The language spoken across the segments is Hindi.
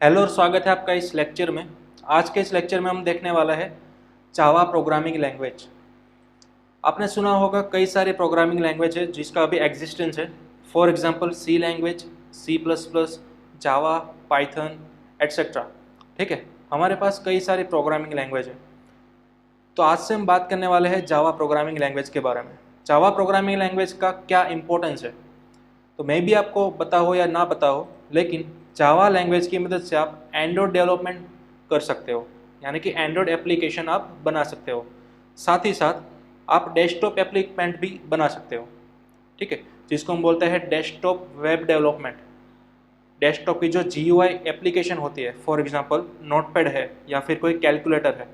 हेलो और स्वागत है आपका इस लेक्चर में। आज के इस लेक्चर में हम देखने वाला है जावा प्रोग्रामिंग लैंग्वेज। आपने सुना होगा कई सारे प्रोग्रामिंग लैंग्वेज है जिसका अभी एग्जिस्टेंस है। For example C language, C plus plus, Java, Python etcetera. ठीक है, हमारे पास कई सारी प्रोग्रामिंग लैंग्वेज है। तो आज से हम बात करने वाले हैं जावा प्रोग्रामिंग लैंग्वेज के बारे में। जावा प्रोग्रामिंग लैंग्वेज का क्या इंपॉर्टेंस है, तो मैं भी आपको पता हो या ना पता हो, लेकिन जावा लैंग्वेज की मदद से आप एंड्रॉयड डेवलपमेंट कर सकते हो, यानी कि एंड्रॉयड एप्लीकेशन आप बना सकते हो। साथ ही साथ आप डेस्कटॉप एप्लीकेंट भी बना सकते हो। ठीक है, जिसको हम बोलते हैं डेस्कटॉप वेब डेवलपमेंट। डेस्कटॉप की जो GUI एप्लीकेशन होती है, फॉर एग्जांपल नोटपैड है या फिर कोई कैलकुलेटर है,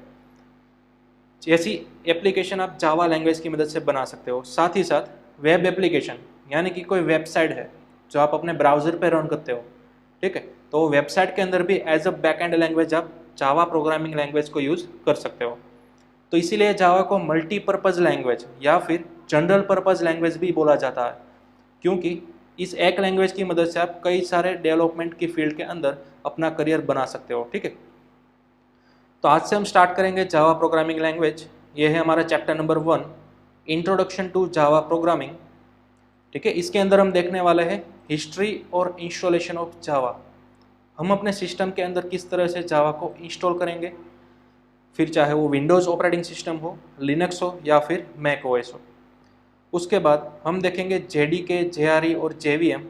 जैसी एप्लीकेशन आप जावा लैंग्वेज की मदद से बना सकते हो। साथ ही साथ वेब एप्लीकेशन, यानी कि कोई वेबसाइट है जो आप अपने ब्राउज़र पे रन करते हो। ठीक है, तो वेबसाइट के अंदर भी एज अ बैकएंड लैंग्वेज आप जावा प्रोग्रामिंग लैंग्वेज को यूज़ कर सकते हो। तो इसीलिए जावा को मल्टीपर्पज़ लैंग्वेज या फिर जनरल पर्पज़ लैंग्वेज भी बोला जाता है, क्योंकि इस एक लैंग्वेज की मदद से आप कई सारे डेवलपमेंट की फील्ड के अंदर अपना करियर बना सकते हो। ठीक है, तो आज से हम स्टार्ट करेंगे जावा प्रोग्रामिंग लैंग्वेज। ये है हमारा chapter number 1, introduction to Java programming. ठीक है, इसके अंदर हम देखने वाले हैं हिस्ट्री और इंस्टॉलेशन ऑफ जावा। हम अपने सिस्टम के अंदर किस तरह से जावा को इंस्टॉल करेंगे, फिर चाहे वो विंडोज़ ऑपरेटिंग सिस्टम हो, लिनक्स हो या फिर मैक ओएस हो। उसके बाद हम देखेंगे JDK, JRE और JVM,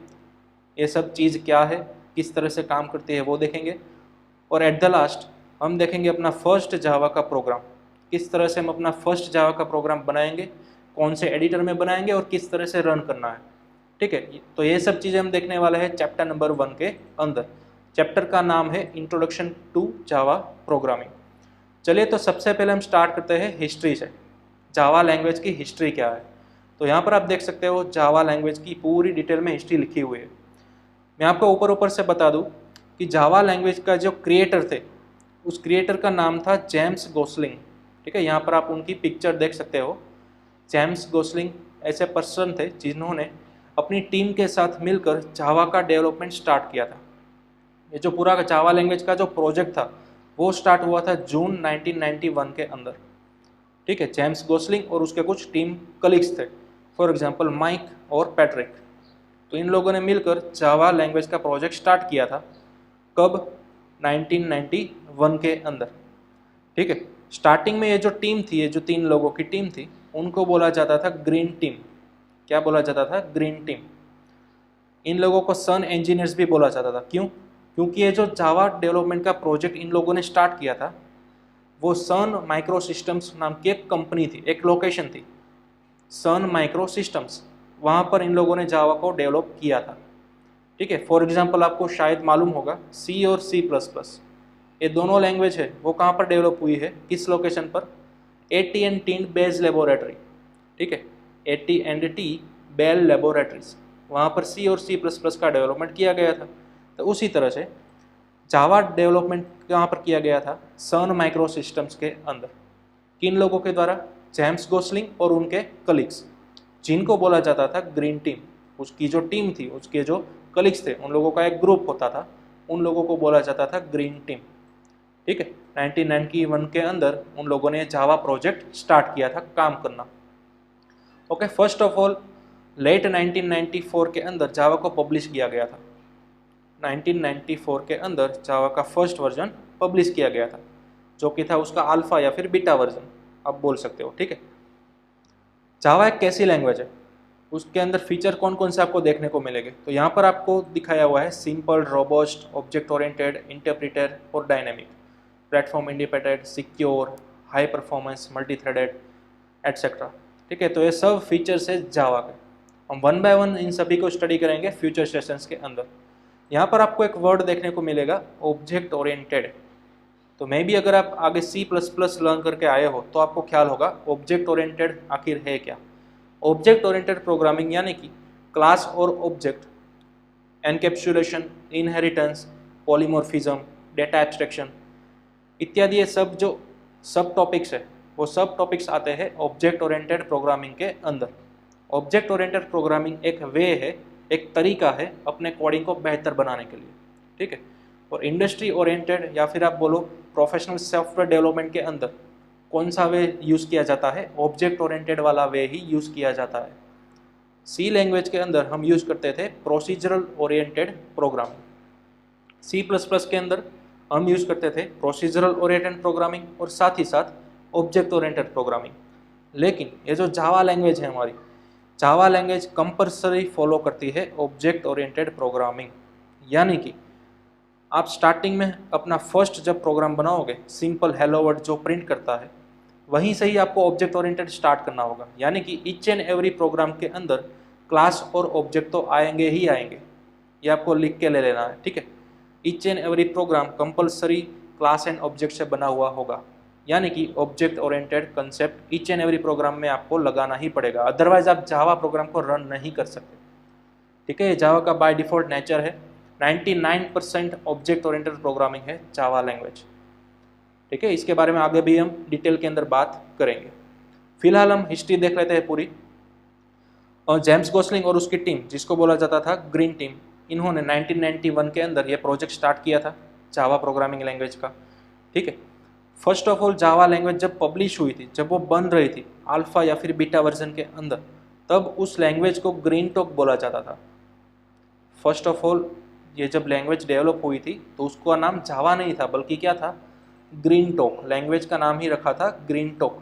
ये सब चीज़ क्या है, किस तरह से काम करती है वो देखेंगे। और एट द लास्ट हम देखेंगे अपना फर्स्ट जावा का प्रोग्राम, किस तरह से हम अपना फर्स्ट जावा का प्रोग्राम बनाएंगे, कौन से एडिटर में बनाएंगे और किस तरह से रन करना है। ठीक है, तो ये सब चीज़ें हम देखने वाले हैं चैप्टर नंबर 1 के अंदर। चैप्टर का नाम है इंट्रोडक्शन टू जावा प्रोग्रामिंग। चलिए, तो सबसे पहले हम स्टार्ट करते हैं हिस्ट्री से। जावा लैंग्वेज की हिस्ट्री क्या है, तो यहाँ पर आप देख सकते हो जावा लैंग्वेज की पूरी डिटेल में हिस्ट्री लिखी हुई है। मैं आपको ऊपर ऊपर से बता दूँ कि जावा लैंग्वेज का जो क्रिएटर थे, उस क्रिएटर का नाम था जेम्स गोसलिंग। ठीक है, यहाँ पर आप उनकी पिक्चर देख सकते हो। जेम्स गोसलिंग ऐसे पर्सन थे जिन्होंने अपनी टीम के साथ मिलकर जावा का डेवलपमेंट स्टार्ट किया था। ये जो पूरा जावा लैंग्वेज का जो प्रोजेक्ट था वो स्टार्ट हुआ था जून 1991 के अंदर। ठीक है, जेम्स गोसलिंग और उसके कुछ टीम कलीग्स थे, फॉर एग्जांपल माइक और पैट्रिक। तो इन लोगों ने मिलकर जावा लैंग्वेज का प्रोजेक्ट स्टार्ट किया था। कब? 1991 के अंदर। ठीक है, स्टार्टिंग में ये जो टीम थी, ये जो 3 लोगों की टीम थी, उनको बोला जाता था ग्रीन टीम। क्या बोला जाता था? Green team. इन लोगों को सन इंजीनियर्स भी बोला जाता था। क्यों? क्योंकि ये जो जावा डेवलपमेंट का प्रोजेक्ट इन लोगों ने स्टार्ट किया था, वो सन माइक्रो सिस्टम्स नाम की एक कंपनी थी, एक लोकेशन थी सन माइक्रो सिस्टम्स, वहाँ पर इन लोगों ने जावा को डेवलप किया था। ठीक है, फॉर एग्जांपल आपको शायद मालूम होगा सी और C++, ये दोनों लैंग्वेज है वो कहाँ पर डेवलप हुई है, किस लोकेशन पर? AT&T bell laboratory. ठीक है, AT&T बेल लेबोरेटरीज, वहाँ पर C और C++ का डेवलपमेंट किया गया था। तो उसी तरह से जावा डेवलपमेंट कहाँ पर किया गया था? सन माइक्रो सिस्टम्स के अंदर। किन लोगों के द्वारा? जेम्स गोसलिंग और उनके कलीग्स, जिनको बोला जाता था ग्रीन टीम। उसकी जो टीम थी, उसके जो कलीग्स थे, उन लोगों का एक ग्रुप होता था, उन लोगों को बोला जाता था ग्रीन टीम। ठीक है, 1991 के अंदर उन लोगों ने जावा प्रोजेक्ट स्टार्ट किया था काम करना। Okay, first of all let 1994 के अंदर जावा को पब्लिश किया गया था। 1994 के अंदर जावा का फर्स्ट वर्जन पब्लिश किया गया था, जो कि था उसका अल्फा या फिर बीटा वर्जन आप बोल सकते हो। ठीक है, जावा एक कैसी लैंग्वेज है, उसके अंदर फीचर कौन कौन से आपको देखने को मिलेंगे, तो यहाँ पर आपको दिखाया हुआ है simple, robust, object oriented, interpreter और dynamic, platform independent, secure, high performance, multi threaded etcetera. ठीक है, तो ये सब फीचर्स है जावा के। हम वन बाय वन इन सभी को स्टडी करेंगे फ्यूचर सेशंस के अंदर। यहाँ पर आपको एक वर्ड देखने को मिलेगा ऑब्जेक्ट ओरिएंटेड। तो मे भी अगर आप आगे C++ लर्न करके आए हो तो आपको ख्याल होगा ऑब्जेक्ट ओरिएंटेड आखिर है क्या। ऑब्जेक्ट ओरिएंटेड प्रोग्रामिंग यानी कि क्लास और object, encapsulation, inheritance, polymorphism, data abstraction इत्यादि, ये सब जो सब टॉपिक्स है वो सब टॉपिक्स आते हैं ऑब्जेक्ट ओरिएंटेड प्रोग्रामिंग के अंदर। ऑब्जेक्ट ओरिएंटेड प्रोग्रामिंग एक वे है, एक तरीका है अपने कोडिंग को बेहतर बनाने के लिए। ठीक है, और इंडस्ट्री ओरिएंटेड या फिर आप बोलो प्रोफेशनल सॉफ्टवेयर डेवलपमेंट के अंदर कौन सा वे यूज़ किया जाता है, ऑब्जेक्ट ओरिएंटेड वाला वे ही यूज़ किया जाता है। सी लैंग्वेज के अंदर हम यूज़ करते थे प्रोसीजरल ओरिएंटेड प्रोग्रामिंग, C++ के अंदर हम यूज़ करते थे प्रोसीजरल ओरिएंटेड प्रोग्रामिंग और साथ ही साथ ऑब्जेक्ट ओरिएंटेड प्रोग्रामिंग। लेकिन ये जो जावा लैंग्वेज है हमारी, जावा लैंग्वेज कंपल्सरी फॉलो करती है ऑब्जेक्ट ओरिएंटेड प्रोग्रामिंग। यानी कि आप स्टार्टिंग में अपना फर्स्ट जब प्रोग्राम बनाओगे, सिंपल हेलो वर्ड जो प्रिंट करता है, वहीं से ही आपको ऑब्जेक्ट ओरिएंटेड स्टार्ट करना होगा। यानी कि ईच एंड एवरी प्रोग्राम के अंदर क्लास और ऑब्जेक्ट तो आएंगे ही आएंगे, ये आपको लिख के ले लेना है, ठीक है। Each and every programme compulsory class and object से बना हुआ होगा। यानी कि object oriented concept each and every programme में आपको लगाना ही पड़ेगा, अदरवाइज आप जावा प्रोग्राम को रन नहीं कर सकते, ठीक है। जावा का बाय डिफ़ॉल्ट नेचर है, 99% ऑब्जेक्ट ओरिएंटेड प्रोग्रामिंग है जावा लैंग्वेज, ठीक है। इसके बारे में आगे भी हम डिटेल के अंदर बात करेंगे। फिलहाल हम हिस्ट्री देख लेते हैं पूरी। और जेम्स गोसलिंग और उसकी टीम, जिसको बोला जाता था ग्रीन टीम, इन्होंने 1991 के अंदर ये प्रोजेक्ट स्टार्ट किया था जावा प्रोग्रामिंग लैंग्वेज का, ठीक है। First of all Java language जब पब्लिश हुई थी, जब वो बन रही थी अल्फ़ा या फिर बीटा वर्जन के अंदर, तब उस लैंग्वेज को ग्रीन टॉक बोला जाता था। फर्स्ट ऑफ ऑल ये जब लैंग्वेज डेवलप हुई थी तो उसका नाम जावा नहीं था, बल्कि क्या था, ग्रीन टॉक। लैंग्वेज का नाम ही रखा था ग्रीन टॉक।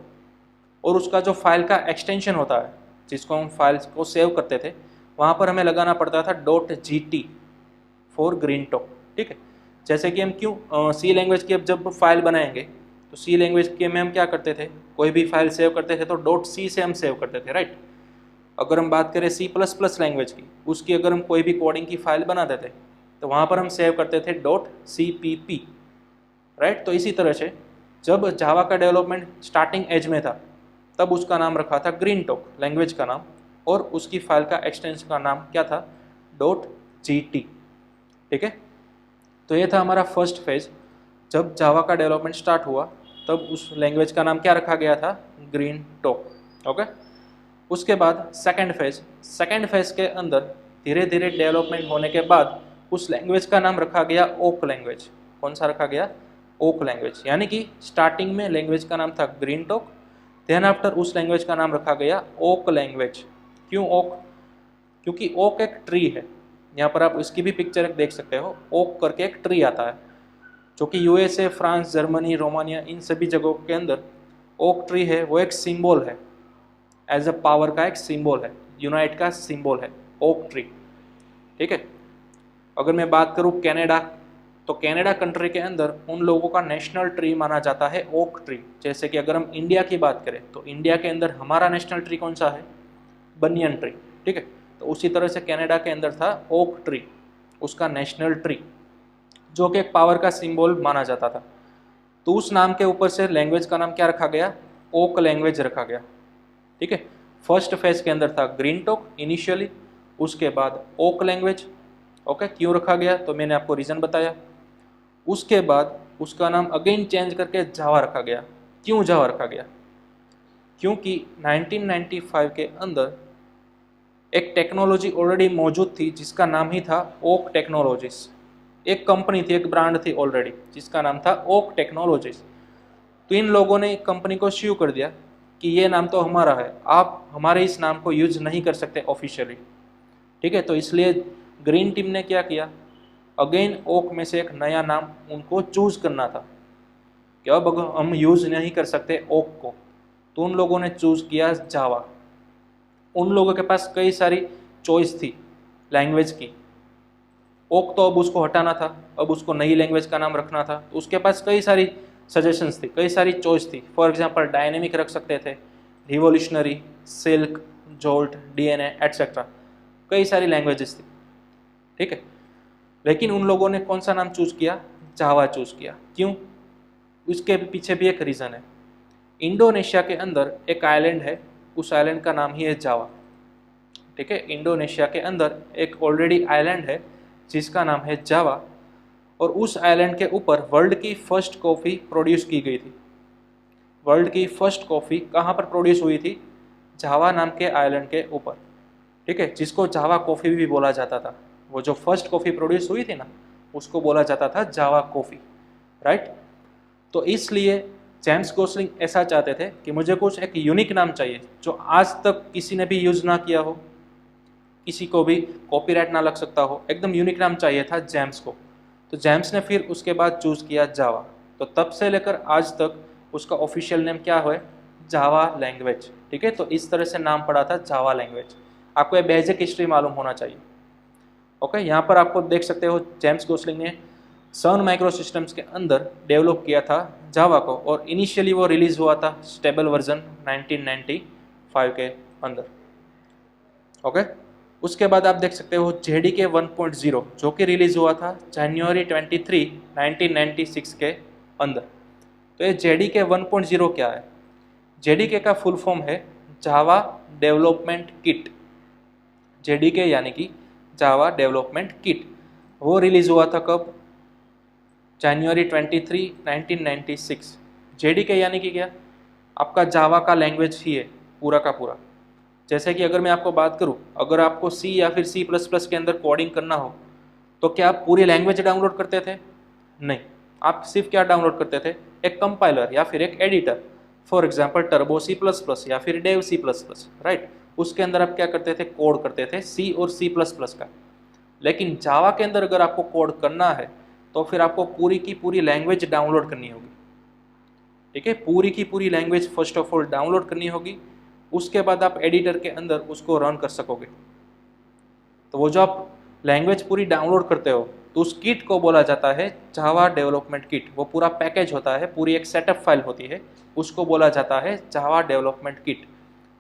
और उसका जो फाइल का एक्सटेंशन होता है, जिसको हम फाइल्स को सेव करते थे, वहाँ पर हमें लगाना पड़ता था .gt फॉर ग्रीन टॉक, ठीक है। जैसे कि हम क्यों सी लैंग्वेज की अब जब फाइल बनाएंगे तो सी लैंग्वेज के में हम क्या करते थे, कोई भी फाइल सेव करते थे तो .c से हम सेव करते थे, राइट। अगर हम बात करें C++ लैंग्वेज की, उसकी अगर हम कोई भी कोडिंग की फाइल बनाते थे तो वहाँ पर हम सेव करते थे .cpp, राइट। तो इसी तरह से जब जावा का डेवलपमेंट स्टार्टिंग एज में था, तब उसका नाम रखा था ग्रीन टॉक लैंग्वेज का नाम, और उसकी फाइल का एक्सटेंशन का नाम क्या था, .gt, ठीक है। तो ये था हमारा फर्स्ट फेज। जब जावा का डेवलपमेंट स्टार्ट हुआ तब उस लैंग्वेज का नाम क्या रखा गया था, ग्रीन टॉक, ओके। उसके बाद सेकेंड फेज के अंदर धीरे धीरे डेवलपमेंट होने के बाद उस लैंग्वेज का नाम रखा गया ओक लैंग्वेज। कौन सा रखा गया, ओक लैंग्वेज। यानी कि स्टार्टिंग में लैंग्वेज का नाम था ग्रीन टॉक, देन आफ्टर उस लैंग्वेज का नाम रखा गया ओक लैंग्वेज। क्यों ओक, क्योंकि ओक एक ट्री है। यहाँ पर आप इसकी भी पिक्चर देख सकते हो, ओक करके एक ट्री आता है, जो कि USA, फ्रांस, जर्मनी, रोमानिया, इन सभी जगहों के अंदर ओक ट्री है, वो एक सिंबल है, एज अ पावर का एक सिंबल है, यूनाइट का सिंबल है ओक ट्री, ठीक है। अगर मैं बात करूँ कनाडा, तो कनाडा कंट्री के अंदर उन लोगों का नेशनल ट्री माना जाता है ओक ट्री। जैसे कि अगर हम इंडिया की बात करें तो इंडिया के अंदर हमारा नेशनल ट्री कौन सा है, बनियन ट्री, ठीक है। तो उसी तरह से कनाडा के अंदर था ओक ट्री, उसका नेशनल ट्री, जो कि एक पावर का सिंबल माना जाता था। तो उस नाम के ऊपर से लैंग्वेज का नाम क्या रखा गया, ओक लैंग्वेज रखा गया, ठीक है। फर्स्ट फेज के अंदर था ग्रीन टॉक इनिशियली, उसके बाद ओक लैंग्वेज, ओके। क्यों रखा गया, तो मैंने आपको रीज़न बताया। उसके बाद उसका नाम अगेन चेंज करके जावा रखा गया। क्यों जावा रखा गया, क्योंकि 1995 के अंदर एक टेक्नोलॉजी ऑलरेडी मौजूद थी जिसका नाम ही था ओक टेक्नोलॉजीज। एक कंपनी थी, एक ब्रांड थी ऑलरेडी, जिसका नाम था ओक टेक्नोलॉजीज। तो इन लोगों ने कंपनी को श्यू कर दिया कि ये नाम तो हमारा है, आप हमारे इस नाम को यूज नहीं कर सकते ऑफिशियली, ठीक है। तो इसलिए ग्रीन टीम ने क्या किया, अगेन ओक में से एक नया नाम उनको चूज करना था कि अब हम यूज नहीं कर सकते ओक को, तो उन लोगों ने चूज किया जावा। उन लोगों के पास कई सारी चॉइस थी लैंग्वेज की। ओक तो अब उसको हटाना था, अब उसको नई लैंग्वेज का नाम रखना था, तो उसके पास कई सारी सजेशंस थी, कई सारी चॉइस थी। फॉर एग्जांपल डायनेमिक रख सकते थे, revolutionary, silk, jolt, DNA etcetera, कई सारी लैंग्वेजेस थी, ठीक है। लेकिन उन लोगों ने कौन सा नाम चूज किया, जावा चूज किया। क्यों, उसके पीछे भी एक रीज़न है। इंडोनेशिया के अंदर एक आइलैंड है, उस आइलैंड का नाम ही है जावा, ठीक है। इंडोनेशिया के अंदर एक ऑलरेडी आइलैंड है जिसका नाम है जावा, और उस आइलैंड के ऊपर वर्ल्ड की फर्स्ट कॉफ़ी प्रोड्यूस की गई थी। वर्ल्ड की फर्स्ट कॉफ़ी कहाँ पर प्रोड्यूस हुई थी, जावा नाम के आइलैंड के ऊपर, ठीक है, जिसको जावा कॉफ़ी भी बोला जाता था। वो जो फर्स्ट कॉफ़ी प्रोड्यूस हुई थी ना, उसको बोला जाता था जावा कॉफ़ी, राइट। तो इसलिए जेम्स गोसलिंग ऐसा चाहते थे कि मुझे कुछ एक यूनिक नाम चाहिए जो आज तक किसी ने भी यूज़ ना किया हो, किसी को भी कॉपीराइट ना लग सकता हो, एकदम यूनिक नाम चाहिए था जेम्स को। तो जेम्स ने फिर उसके बाद चूज़ किया जावा। तो तब से लेकर आज तक उसका ऑफिशियल नेम क्या है, जावा लैंग्वेज, ठीक है। तो इस तरह से नाम पड़ा था जावा लैंग्वेज। आपको ये बेसिक हिस्ट्री मालूम होना चाहिए। ओके, यहाँ पर आपको देख सकते हो जेम्स गोसलिंग ने सन माइक्रो सिस्टम्स के अंदर डेवलप किया था जावा को, और इनिशियली वो रिलीज हुआ था स्टेबल वर्जन 1995 के अंदर। ओके, उसके बाद आप देख सकते हो जेडीके 1.0 जो कि रिलीज हुआ था जनवरी 23, 1996 के अंदर। तो ये जेडीके 1.0 क्या है? जेडीके का फुल फॉर्म है जावा डेवलपमेंट किट। जेडीके यानी कि जावा डेवलपमेंट किट। वो रिलीज हुआ था कब? जनवरी 23, 1996। जेडीके यानी कि क्या? आपका जावा का लैंग्वेज ही है पूरा का पूरा। जैसे कि अगर मैं आपको बात करूं, अगर आपको सी या फिर सी प्लस प्लस के अंदर कोडिंग करना हो तो क्या आप पूरी लैंग्वेज डाउनलोड करते थे? नहीं, आप सिर्फ क्या डाउनलोड करते थे? एक कंपाइलर या फिर एक editor, for example Turbo C plus plus या फिर Dev C plus plus, right. उसके अंदर आप क्या करते थे? कोड करते थे सी और सी प्लस प्लस का। लेकिन जावा के अंदर अगर आपको कोड करना है तो फिर आपको पूरी की पूरी लैंग्वेज डाउनलोड करनी होगी, ठीक है। पूरी की पूरी language first of all download करनी होगी, उसके बाद आप एडिटर के अंदर उसको रन कर सकोगे। तो वो जो आप लैंग्वेज पूरी डाउनलोड करते हो तो उस किट को बोला जाता है जावा डेवलपमेंट किट। वो पूरा पैकेज होता है, पूरी एक सेटअप फाइल होती है, उसको बोला जाता है जावा डेवलपमेंट किट।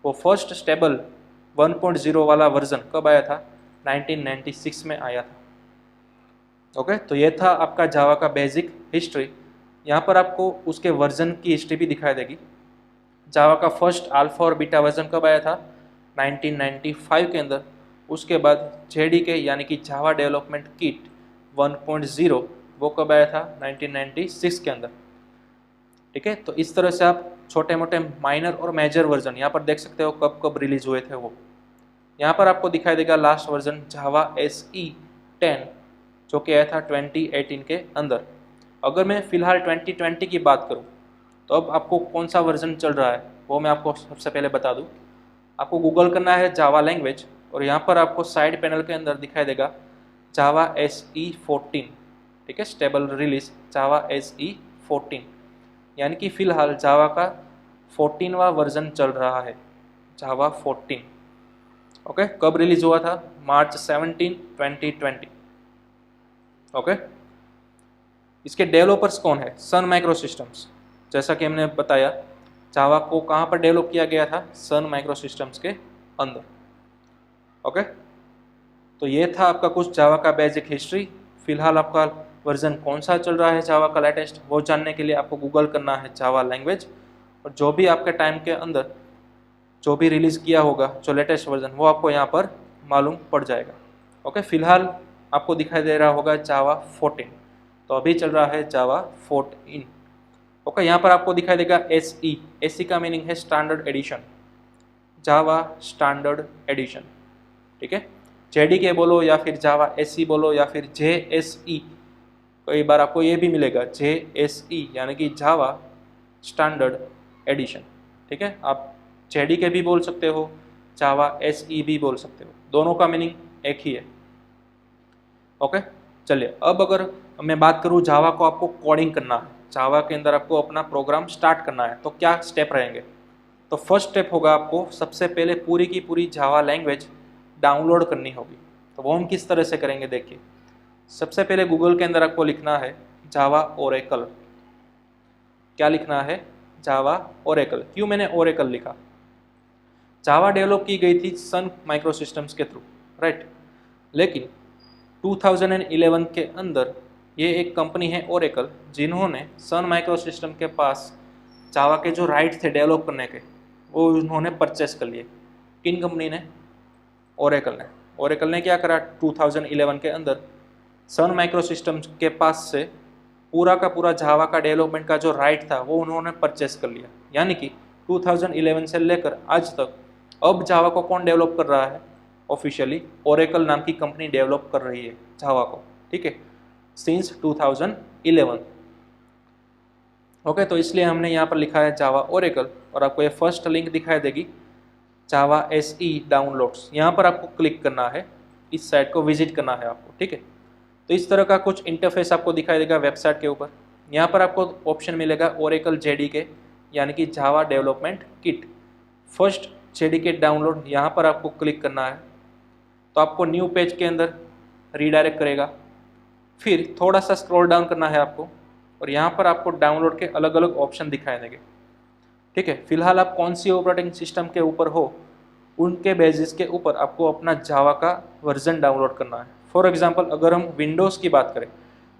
वो फर्स्ट स्टेबल 1.0 वाला वर्जन कब आया था? 1996 में आया था। ओके, तो ये था आपका जावा का बेसिक हिस्ट्री। यहाँ पर आपको उसके वर्जन की हिस्ट्री भी दिखाई देगी। जावा का फर्स्ट अल्फा और बीटा वर्जन कब आया था? 1995 के अंदर। उसके बाद जेडीके यानी कि जावा डेवलपमेंट किट 1.0 वो कब आया था? 1996 के अंदर, ठीक है। तो इस तरह से आप छोटे मोटे माइनर और मेजर वर्जन यहाँ पर देख सकते हो कब कब रिलीज हुए थे वो। यहाँ पर आपको दिखाई देगा लास्ट वर्जन जावा SE 10 जो कि आया था 2018 के अंदर। अगर मैं फिलहाल 2020 की बात करूँ तो अब आपको कौन सा वर्जन चल रहा है वो मैं आपको सबसे पहले बता दूँ। आपको गूगल करना है जावा लैंग्वेज और यहाँ पर आपको साइड पैनल के अंदर दिखाई देगा जावा SE 14, ठीक है, स्टेबल रिलीज जावा SE 14, यानी कि फिलहाल जावा का 14वां वर्जन चल रहा है, जावा 14। ओके, कब रिलीज हुआ था? मार्च 17, 2020। ओके, इसके डेवलपर्स कौन है? Sun micro systems. जैसा कि हमने बताया जावा को कहाँ पर डेवलप किया गया था? सन माइक्रो सिस्टम्स के अंदर। ओके, तो ये था आपका कुछ जावा का बेसिक हिस्ट्री। फिलहाल आपका वर्जन कौन सा चल रहा है जावा का लेटेस्ट, वो जानने के लिए आपको गूगल करना है जावा लैंग्वेज, और जो भी आपके टाइम के अंदर जो भी रिलीज़ किया होगा जो लेटेस्ट वर्जन वो आपको यहाँ पर मालूम पड़ जाएगा। ओके, फिलहाल आपको दिखाई दे रहा होगा जावा 14, तो अभी चल रहा है जावा 14। ओके, यहाँ पर आपको दिखाई देगा SE का मीनिंग है स्टैंडर्ड एडिशन, जावा स्टैंडर्ड एडिशन, ठीक है। जेडीके बोलो या फिर जावा SE बोलो या फिर JSE, कई बार आपको ये भी मिलेगा JSE यानी कि जावा स्टैंडर्ड एडिशन, ठीक है। आप जेडीके भी बोल सकते हो, जावा SE भी बोल सकते हो, दोनों का मीनिंग एक ही है। ओके, चलिए अब अगर मैं बात करूँ जावा को आपको कोडिंग करना है, जावा के अंदर आपको अपना प्रोग्राम स्टार्ट करना है तो क्या स्टेप रहेंगे? तो फर्स्ट स्टेप होगा आपको सबसे पहले पूरी की पूरी जावा लैंग्वेज डाउनलोड करनी होगी। तो वो हम किस तरह से करेंगे देखिए। सबसे पहले गूगल के अंदर आपको लिखना है जावा ओरेकल। क्या लिखना है? Java Oracle. क्यों मैंने ओरेकल लिखा? जावा डेवलप की गई थी सन माइक्रो सिस्टम्स के थ्रू, राइट। लेकिन 2011 के अंदर ये एक कंपनी है ओरेकल जिन्होंने सन माइक्रो सिस्टम के पास जावा के जो राइट थे डेवलप करने के वो उन्होंने परचेस कर लिए। किन कंपनी ने? ओरेकल ने। ओरेकल ने क्या करा 2011 के अंदर सन माइक्रो सिस्टम्स के पास से पूरा का पूरा जावा का डेवलपमेंट का जो राइट था वो उन्होंने परचेस कर लिया। यानी कि 2011 से लेकर आज तक अब जावा को कौन डेवलप कर रहा है? ऑफिशियली ओरेकल नाम की कंपनी डेवलप कर रही है जावा को, ठीक है। सिंस 2011। ओके, तो इसलिए हमने यहाँ पर लिखा है जावा ओरेकल, और आपको ये फर्स्ट लिंक दिखाई देगी जावा SE डाउनलोड्स। यहाँ पर आपको क्लिक करना है, इस साइट को विजिट करना है आपको, ठीक है। तो इस तरह का कुछ इंटरफेस आपको दिखाई देगा वेबसाइट के ऊपर। यहाँ पर आपको ऑप्शन मिलेगा ओरेकल JDK, यानी कि Java development kit. First JDK download, यहाँ पर आपको क्लिक करना है, तो आपको न्यू पेज के अंदर रीडायरेक्ट करेगा। फिर थोड़ा सा स्क्रॉल डाउन करना है आपको, और यहाँ पर आपको डाउनलोड के अलग अलग ऑप्शन दिखाई देंगे, ठीक है। फिलहाल आप कौन सी ऑपरेटिंग सिस्टम के ऊपर हो, उनके बेसिस के ऊपर आपको अपना जावा का वर्जन डाउनलोड करना है। फॉर एग्जांपल अगर हम विंडोज़ की बात करें,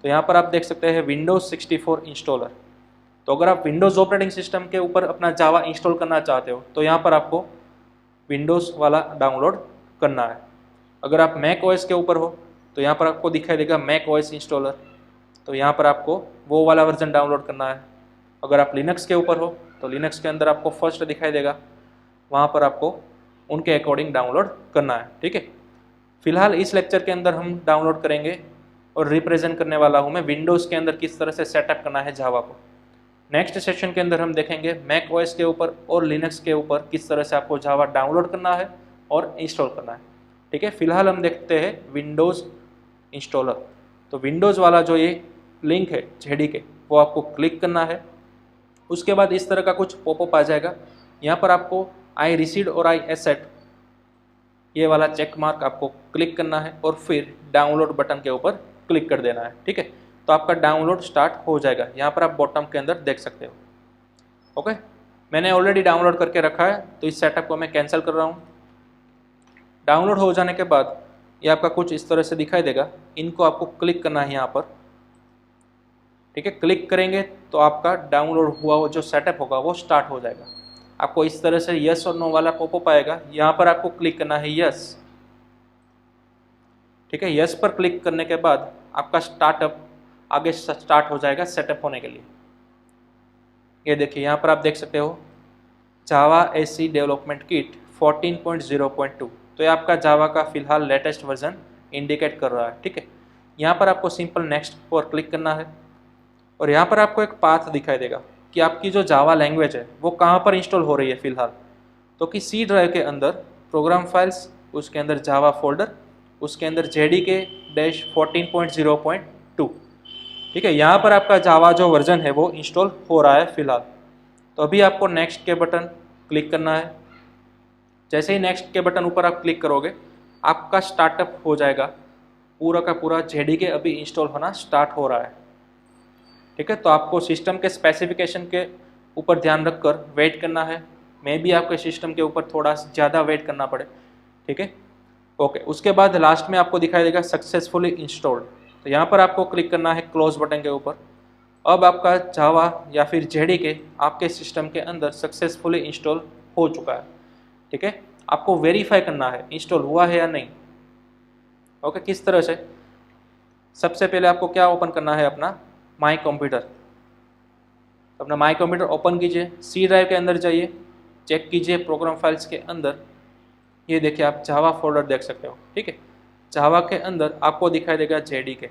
तो यहाँ पर आप देख सकते हैं विंडोज़ 64 इंस्टॉलर। तो अगर आप विंडोज़ ऑपरेटिंग सिस्टम के ऊपर अपना जावा इंस्टॉल करना चाहते हो, तो यहाँ पर आपको विंडोज़ वाला डाउनलोड करना है। अगर आप मैक OS के ऊपर हो, तो यहाँ पर आपको दिखाई देगा मैक OS इंस्टॉलर, तो यहाँ पर आपको वो वाला वर्जन डाउनलोड करना है। अगर आप लिनक्स के ऊपर हो, तो लिनक्स के अंदर आपको फर्स्ट दिखाई देगा, वहाँ पर आपको उनके अकॉर्डिंग डाउनलोड करना है, ठीक है। फिलहाल इस लेक्चर के अंदर हम डाउनलोड करेंगे और रिप्रेजेंट करने वाला हूँ मैं विंडोज़ के अंदर किस तरह से सेटअप करना है जावा को। नेक्स्ट सेशन के अंदर हम देखेंगे मैक OS के ऊपर और लिनक्स के ऊपर किस तरह से आपको जावा डाउनलोड करना है और इंस्टॉल करना है, ठीक है। फिलहाल हम देखते हैं विंडोज़ इंस्टॉलर। तो विंडोज़ वाला जो ये लिंक है JDK, वो आपको क्लिक करना है। उसके बाद इस तरह का कुछ पॉपअप आ जाएगा। यहाँ पर आपको आई रिसीव्ड और आई एक्सेप्ट ये वाला चेक मार्क आपको क्लिक करना है, और फिर डाउनलोड बटन के ऊपर क्लिक कर देना है, ठीक है। तो आपका डाउनलोड स्टार्ट हो जाएगा। यहाँ पर आप बॉटम के अंदर देख सकते हो। ओके, मैंने ऑलरेडी डाउनलोड करके रखा है, तो इस सेटअप को मैं कैंसिल कर रहा हूँ। डाउनलोड हो जाने के बाद ये आपका कुछ इस तरह से दिखाई देगा। इनको आपको क्लिक करना है यहाँ पर, ठीक है। क्लिक करेंगे तो आपका डाउनलोड हुआ वो जो सेटअप होगा वो स्टार्ट हो जाएगा। आपको इस तरह से यस और नो वाला पॉपअप आएगा। यहाँ पर आपको क्लिक करना है यस, ठीक है। यस पर क्लिक करने के बाद आपका स्टार्टअप आगे स्टार्ट हो जाएगा सेटअप होने के लिए। ये देखिए, यहाँ पर आप देख सकते हो जावा SE डेवलपमेंट किट 14.0.2। तो ये आपका जावा का फिलहाल लेटेस्ट वर्जन इंडिकेट कर रहा है, ठीक है। यहाँ पर आपको सिंपल नेक्स्ट पर क्लिक करना है, और यहाँ पर आपको एक पाथ दिखाई देगा कि आपकी जो जावा लैंग्वेज है वो कहाँ पर इंस्टॉल हो रही है फिलहाल। तो कि C ड्राइव के अंदर प्रोग्राम फाइल्स, उसके अंदर जावा फोल्डर, उसके अंदर JDK-14.0.2, ठीक है। यहाँ पर आपका जावा जो वर्जन है वो इंस्टॉल हो रहा है फिलहाल। तो अभी आपको नेक्स्ट के बटन क्लिक करना है। जैसे ही नेक्स्ट के बटन ऊपर आप क्लिक करोगे, आपका स्टार्टअप हो जाएगा। पूरा का पूरा JDK अभी इंस्टॉल होना स्टार्ट हो रहा है, ठीक है। तो आपको सिस्टम के स्पेसिफिकेशन के ऊपर ध्यान रखकर वेट करना है। मे भी आपके सिस्टम के ऊपर थोड़ा ज़्यादा वेट करना पड़े, ठीक है। ओके, उसके बाद लास्ट में आपको दिखाई देगा सक्सेसफुली इंस्टॉल्ड। तो यहाँ पर आपको क्लिक करना है क्लोज बटन के ऊपर। अब आपका जावा या फिर JDK आपके सिस्टम के अंदर सक्सेसफुली इंस्टॉल हो चुका है, ठीक है। आपको वेरीफाई करना है इंस्टॉल हुआ है या नहीं। ओके, किस तरह से? सबसे पहले आपको क्या ओपन करना है, अपना माई कंप्यूटर। अपना माई कंप्यूटर ओपन कीजिए, C ड्राइव के अंदर जाइए, चेक कीजिए प्रोग्राम फाइल्स के अंदर। ये देखिए आप जावा फोल्डर देख सकते हो, ठीक है। जावा के अंदर आपको दिखाई देगा JDK,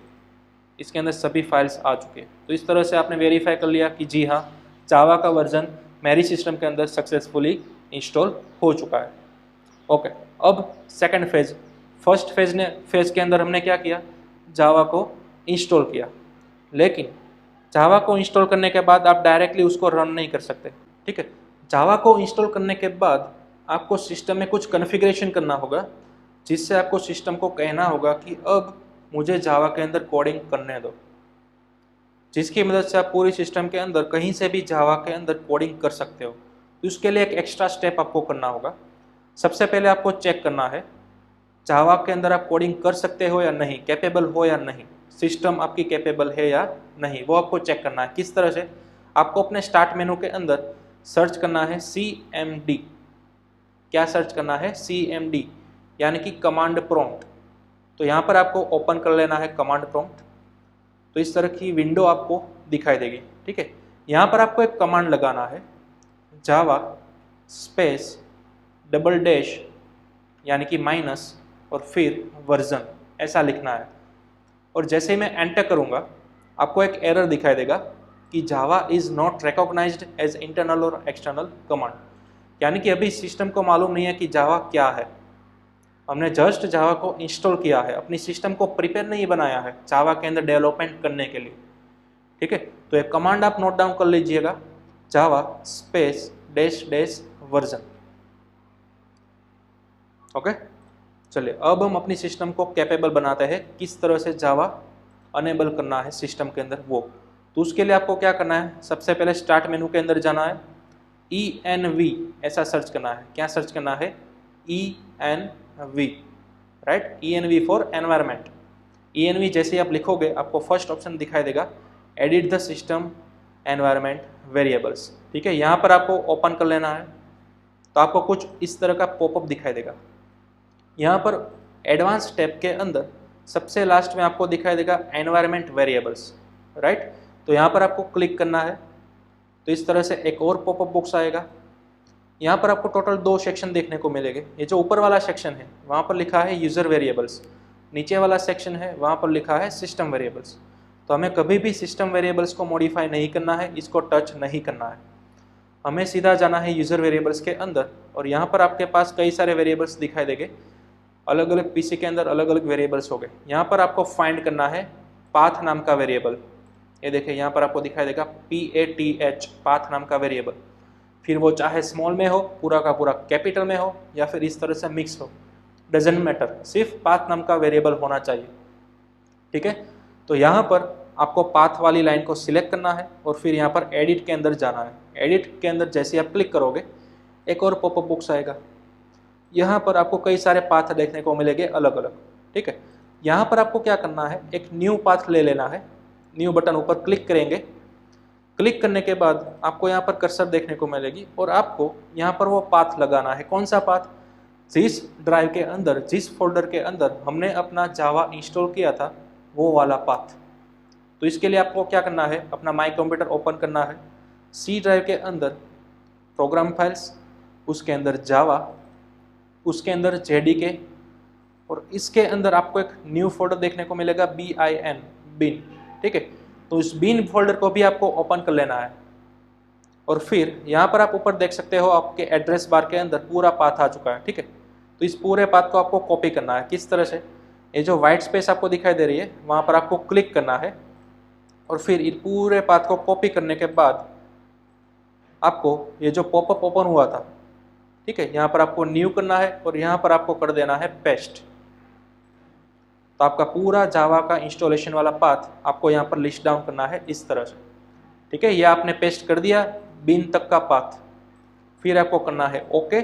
इसके अंदर सभी फाइल्स आ चुके हैं। तो इस तरह से आपने वेरीफाई कर लिया कि जी हाँ, जावा का वर्जन मेरी सिस्टम के अंदर सक्सेसफुली इंस्टॉल हो चुका है। ओके, अब सेकंड फेज। फर्स्ट फेज के अंदर हमने क्या किया, जावा को इंस्टॉल किया। लेकिन जावा को इंस्टॉल करने के बाद आप डायरेक्टली उसको रन नहीं कर सकते, ठीक है। जावा को इंस्टॉल करने के बाद आपको सिस्टम में कुछ कॉन्फ़िगरेशन करना होगा, जिससे आपको सिस्टम को कहना होगा कि अब मुझे जावा के अंदर कोडिंग करने दो, जिसकी मदद से आप पूरी सिस्टम के अंदर कहीं से भी जावा के अंदर कोडिंग कर सकते हो। तो उसके लिए एक एक्स्ट्रा स्टेप आपको करना होगा। सबसे पहले आपको चेक करना है जावा के अंदर आप कोडिंग कर सकते हो या नहीं, कैपेबल हो या नहीं, सिस्टम आपकी कैपेबल है या नहीं, वो आपको चेक करना है। किस तरह से? आपको अपने स्टार्ट मेनू के अंदर सर्च करना है CMD। क्या सर्च करना है? CMD, यानी कि कमांड प्रॉम्प्ट। तो यहाँ पर आपको ओपन कर लेना है कमांड प्रॉम्प्ट। तो इस तरह की विंडो आपको दिखाई देगी, ठीक है। यहाँ पर आपको एक कमांड लगाना है, जावा स्पेस $, यानी कि माइनस और फिर वर्जन, ऐसा लिखना है। और जैसे ही मैं एंटर करूँगा आपको एक एरर दिखाई देगा कि Java is not recognised as internal और एक्सटर्नल कमांड, यानी कि अभी सिस्टम को मालूम नहीं है कि जावा क्या है। हमने जस्ट जावा को इंस्टॉल किया है, अपनी सिस्टम को प्रिपेयर नहीं बनाया है जावा के अंदर डेवलपमेंट करने के लिए। ठीक है, तो एक कमांड आप नोट डाउन कर लीजिएगा, Java space dash dash version. Okay, चलिए अब हम अपनी सिस्टम को कैपेबल बनाते हैं, किस तरह से जावा अनेबल करना है सिस्टम के अंदर वो। तो उसके लिए आपको क्या करना है, सबसे पहले स्टार्ट मेनू के अंदर जाना है, ENV ऐसा सर्च करना है। क्या सर्च करना है, ENV, right, ENV for environment. ENV जैसे आप लिखोगे आपको फर्स्ट ऑप्शन दिखाई देगा, edit the system environment variables. ठीक है, यहाँ पर आपको ओपन कर लेना है, तो आपको कुछ इस तरह का पॉपअप दिखाई देगा। यहाँ पर एडवांस टैब के अंदर सबसे लास्ट में आपको दिखाई देगा एनवायरमेंट वेरिएबल्स, राइट। तो यहाँ पर आपको क्लिक करना है, तो इस तरह से एक और पॉपअप बॉक्स आएगा। यहाँ पर आपको टोटल 2 सेक्शन देखने को मिलेंगे। ये जो ऊपर वाला सेक्शन है वहाँ पर लिखा है यूज़र वेरिएबल्स, नीचे वाला सेक्शन है वहाँ पर लिखा है सिस्टम वेरिएबल्स। तो हमें कभी भी सिस्टम वेरिएबल्स को मॉडिफाई नहीं करना है, इसको टच नहीं करना है, हमें सीधा जाना है यूज़र वेरिएबल्स के अंदर। और यहाँ पर आपके पास कई सारे वेरिएबल्स दिखाई देंगे, अलग अलग पीसी के अंदर अलग अलग वेरिएबल्स हो गए। यहाँ पर आपको फाइंड करना है पाथ नाम का वेरिएबल। ये देखिए यहाँ पर आपको दिखाई देगा PATH, पाथ नाम का वेरिएबल। फिर वो चाहे स्मॉल में हो, पूरा का पूरा कैपिटल में हो, या फिर इस तरह से मिक्स हो, डजेंट मैटर, सिर्फ पाथ नाम का वेरिएबल होना चाहिए। ठीक है, तो यहाँ पर आपको पाथ वाली लाइन को सिलेक्ट करना है और फिर यहाँ पर एडिट के अंदर जाना है। एडिट के अंदर जैसे आप क्लिक करोगे एक और पॉपअप बॉक्स आएगा। यहाँ पर आपको कई सारे पाथ देखने को मिलेंगे अलग अलग। ठीक है, यहाँ पर आपको क्या करना है, एक न्यू पाथ ले लेना है। न्यू बटन ऊपर क्लिक करेंगे, क्लिक करने के बाद आपको यहाँ पर कर्सर देखने को मिलेगी और आपको यहाँ पर वो पाथ लगाना है। कौन सा पाथ, जिस ड्राइव के अंदर, जिस फोल्डर के अंदर हमने अपना जावा इंस्टॉल किया था वो वाला पाथ। तो इसके लिए आपको क्या करना है, अपना माई कंप्यूटर ओपन करना है, C ड्राइव के अंदर प्रोग्राम फाइल्स, उसके अंदर जावा, उसके अंदर JDK, और इसके अंदर आपको एक न्यू फोल्डर देखने को मिलेगा BIN, बिन। ठीक है, तो इस बिन फोल्डर को भी आपको ओपन कर लेना है। और फिर यहाँ पर आप ऊपर देख सकते हो आपके एड्रेस बार के अंदर पूरा पाथ आ चुका है। ठीक है, तो इस पूरे पाथ को आपको कॉपी करना है। किस तरह से, ये जो व्हाइट स्पेस आपको दिखाई दे रही है वहाँ पर आपको क्लिक करना है और फिर इस पूरे पाथ को कॉपी करने के बाद आपको ये जो पॉपअप ओपन हुआ था, ठीक है, यहाँ पर आपको न्यू करना है और यहाँ पर आपको कर देना है पेस्ट। तो आपका पूरा जावा का इंस्टॉलेशन वाला पाथ आपको यहाँ पर लिस्ट डाउन करना है इस तरह से। ठीक है, ये आपने पेस्ट कर दिया बिन तक का पाथ। फिर आपको करना है ओके,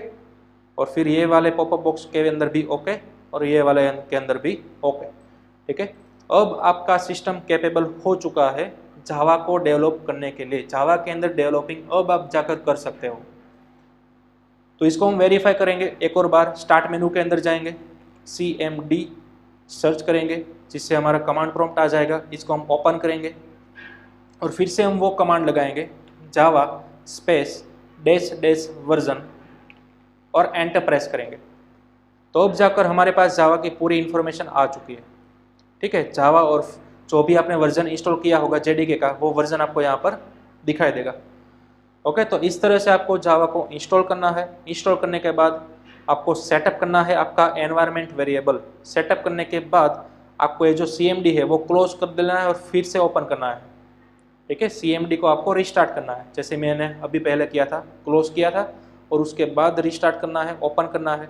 और फिर ये वाले पॉपअप बॉक्स के अंदर भी ओके और ये वाले के अंदर भी ओके। ठीक है, अब आपका सिस्टम कैपेबल हो चुका है जावा को डेवलप करने के लिए। जावा के अंदर डेवलपिंग अब आप जाकर कर सकते हो। तो इसको हम वेरीफाई करेंगे एक और बार। स्टार्ट मेनू के अंदर जाएंगे, CMD सर्च करेंगे जिससे हमारा कमांड प्रॉम्प्ट आ जाएगा। इसको हम ओपन करेंगे और फिर से हम वो कमांड लगाएंगे, जावा स्पेस डैश डैश वर्जन, और एंटर प्रेस करेंगे। तो अब जाकर हमारे पास जावा की पूरी इन्फॉर्मेशन आ चुकी है। ठीक है, जावा और जो भी आपने वर्जन इंस्टॉल किया होगा JDK का, वो वर्जन आपको यहाँ पर दिखाई देगा। ओके, तो इस तरह से आपको जावा को इंस्टॉल करना है। इंस्टॉल करने के बाद आपको सेटअप करना है आपका एनवायरनमेंट वेरिएबल। सेटअप करने के बाद आपको ये जो CMD है वो क्लोज कर देना है और फिर से ओपन करना है। ठीक है, CMD को आपको रिस्टार्ट करना है, जैसे मैंने अभी पहले किया था, क्लोज किया था और उसके बाद रिस्टार्ट करना है, ओपन करना है।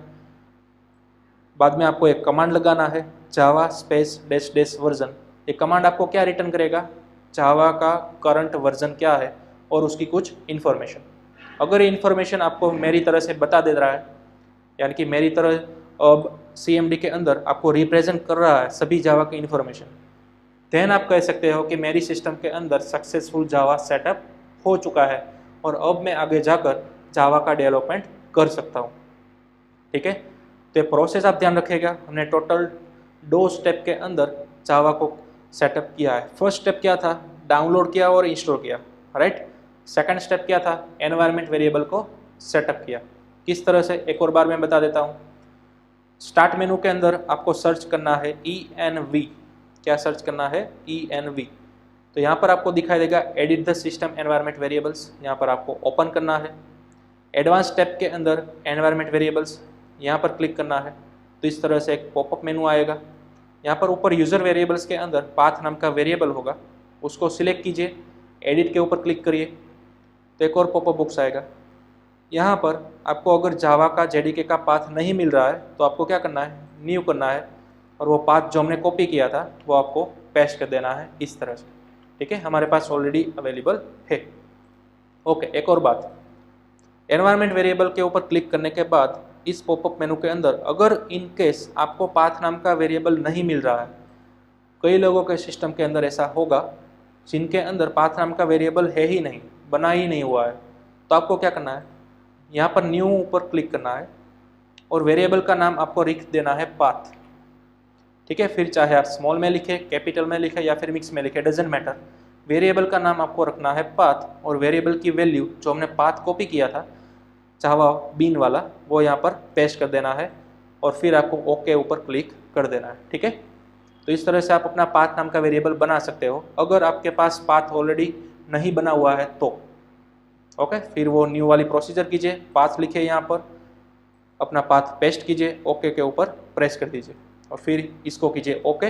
बाद में आपको एक कमांड लगाना है, जावा स्पेस डैश डैश वर्जन। ये कमांड आपको क्या रिटर्न करेगा, जावा का करंट वर्जन क्या है और उसकी कुछ इन्फॉर्मेशन। अगर ये इन्फॉर्मेशन आपको मेरी तरह से बता दे रहा है, यानी कि मेरी तरह अब CMD के अंदर आपको रिप्रेजेंट कर रहा है सभी जावा की इन्फॉर्मेशन, देन आप कह सकते हो कि मेरी सिस्टम के अंदर सक्सेसफुल जावा सेटअप हो चुका है और अब मैं आगे जाकर जावा का डेवलपमेंट कर सकता हूँ। ठीक है, तो ये प्रोसेस आप ध्यान रखिएगा। हमने टोटल 2 स्टेप के अंदर जावा को सेटअप किया है। फर्स्ट स्टेप क्या था, डाउनलोड किया और इंस्टॉल किया, राइट। सेकंड स्टेप क्या था, एनवायरनमेंट वेरिएबल को सेटअप किया। किस तरह से, एक और बार मैं बता देता हूँ। स्टार्ट मेनू के अंदर आपको सर्च करना है ENV, क्या सर्च करना है, env। तो यहाँ पर आपको दिखाई देगा edit the system environment variables, यहाँ पर आपको ओपन करना है। एडवांस टैब के अंदर एनवायरनमेंट वेरिएबल्स यहाँ पर क्लिक करना है। तो इस तरह से एक पॉपअप मेनू आएगा। यहाँ पर ऊपर यूज़र वेरिएबल्स के अंदर पाथ नाम का वेरिएबल होगा, उसको सिलेक्ट कीजिए, एडिट के ऊपर क्लिक करिए तो एक और पॉपअप बॉक्स आएगा। यहाँ पर आपको अगर जावा का जेडीके का पाथ नहीं मिल रहा है तो आपको क्या करना है, न्यू करना है, और वो पाथ जो हमने कॉपी किया था वो आपको पेस्ट कर देना है इस तरह से। ठीक है, हमारे पास ऑलरेडी अवेलेबल है। ओके, एक और बात, एनवायरनमेंट वेरिएबल के ऊपर क्लिक करने के बाद इस पॉपअप मेनू के अंदर अगर इन केस आपको पाथ नाम का वेरिएबल नहीं मिल रहा है, कई लोगों के सिस्टम के अंदर ऐसा होगा जिनके अंदर पाथ नाम का वेरिएबल है ही नहीं, बना ही नहीं हुआ है, तो आपको क्या करना है, यहाँ पर न्यू ऊपर क्लिक करना है और वेरिएबल का नाम आपको लिख देना है पाथ। ठीक है, फिर चाहे आप स्मॉल में लिखे, कैपिटल में लिखे या फिर मिक्स में लिखे, डजेंट मैटर, वेरिएबल का नाम आपको रखना है पाथ और वेरिएबल की वैल्यू जो हमने पाथ कॉपी किया था जावा बीन वाला वो यहाँ पर पेस्ट कर देना है और फिर आपको ओके ऊपर क्लिक कर देना है। ठीक है, तो इस तरह से आप अपना पाथ नाम का वेरिएबल बना सकते हो अगर आपके पास पाथ ऑलरेडी नहीं बना हुआ है तो। ओके, फिर वो न्यू वाली प्रोसीजर कीजिए, पाथ लिखिए, यहाँ पर अपना पाथ पेस्ट कीजिए, ओके के ऊपर प्रेस कर दीजिए और फिर इसको कीजिए ओके,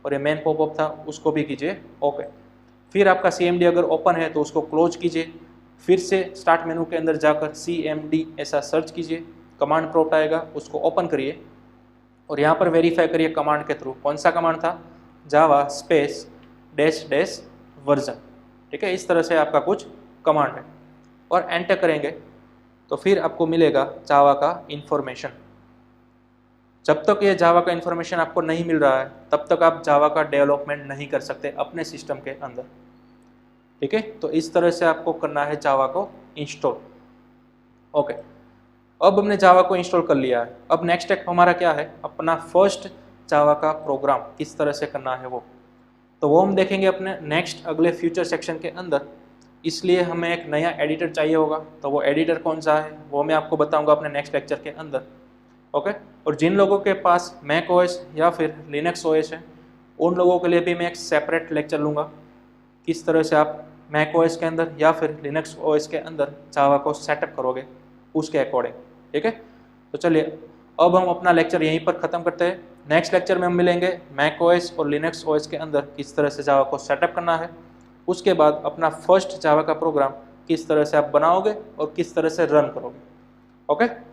और ये मेन पॉपअप था उसको भी कीजिए ओके। फिर आपका CMD अगर ओपन है तो उसको क्लोज कीजिए, फिर से स्टार्ट मेनू के अंदर जाकर CMD ऐसा सर्च कीजिए, कमांड प्रॉम्प्ट आएगा उसको ओपन करिए और यहाँ पर वेरीफाई करिए कमांड के थ्रू। कौन सा कमांड था, जावा स्पेस डैश डैश वर्जन। ठीक है, इस तरह से आपका कुछ कमांड है और एंटर करेंगे तो फिर आपको मिलेगा जावा का इंफॉर्मेशन। जब तक ये जावा का इंफॉर्मेशन आपको नहीं मिल रहा है तब तक आप जावा का डेवलपमेंट नहीं कर सकते अपने सिस्टम के अंदर। ठीक है, तो इस तरह से आपको करना है जावा को इंस्टॉल। ओके, अब हमने जावा को इंस्टॉल कर लिया है। अब नेक्स्ट स्टेप हमारा क्या है, अपना फर्स्ट जावा का प्रोग्राम किस तरह से करना है वो, तो वो हम देखेंगे अपने नेक्स्ट अगले फ्यूचर सेक्शन के अंदर। इसलिए हमें एक नया एडिटर चाहिए होगा, तो वो एडिटर कौन सा है वो मैं आपको बताऊंगा अपने नेक्स्ट लेक्चर के अंदर। ओके, और जिन लोगों के पास मैक ओएस या फिर लिनक्स ओएस है उन लोगों के लिए भी मैं एक सेपरेट लेक्चर लूँगा, किस तरह से आप मैक ओएस के अंदर या फिर लिनक्स ओएस के अंदर जावा को सेटअप करोगे उसके अकॉर्डिंग। ठीक है, तो चलिए अब हम अपना लेक्चर यहीं पर ख़त्म करते हैं। नेक्स्ट लेक्चर में हम मिलेंगे मैक ओएस और लिनक्स ओएस के अंदर किस तरह से जावा को सेटअप करना है, उसके बाद अपना फर्स्ट जावा का प्रोग्राम किस तरह से आप बनाओगे और किस तरह से रन करोगे। ओके।